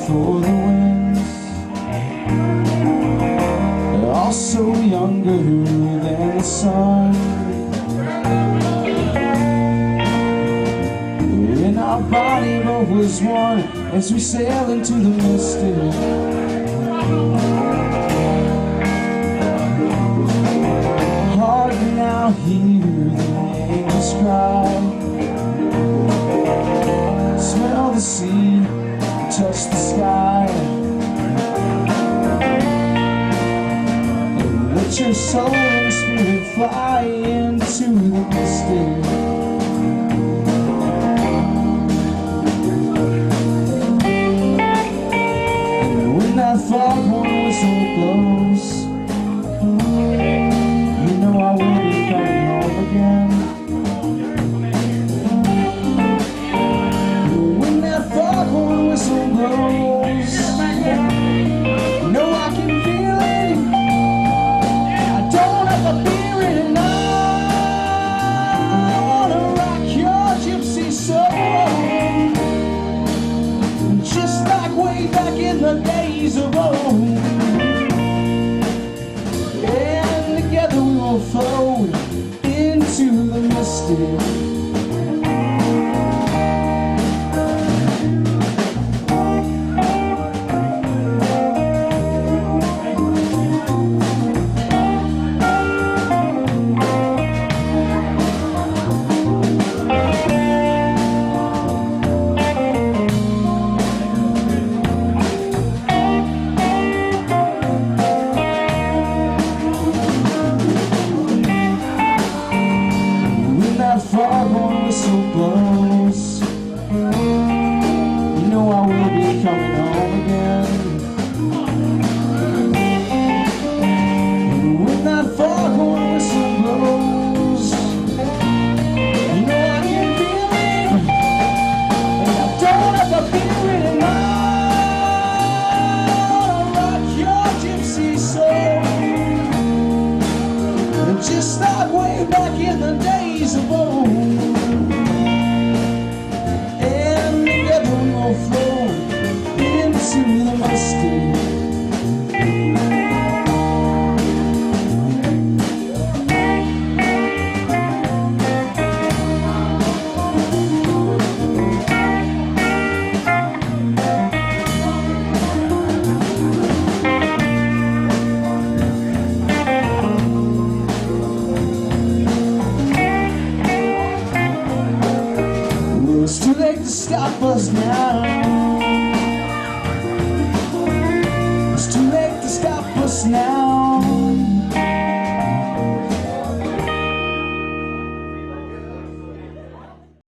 for the winds, also younger than the sun. In our body both was one as we sail into the misty. Hard now hear the angels cry, smell the sea, touch the sky, and let your soul and spirit fly into the misty. That foghorn whistle blows, you know I will be coming home again. When that foghorn whistle blows, you know I can feel it. I don't have to fear it, and I wanna rock your gypsy soul, just like way back in the days of old. And together we will float into the misty. Foghorn whistle blows, you know I will be coming home again. When that foghorn whistle blows, you know I can feel it, and I don't have to fear it, and I wanna rock your gypsy soul, just like way back in the days of old. And together we will float into the misty. It's too late to stop us now. It's too late to stop us now.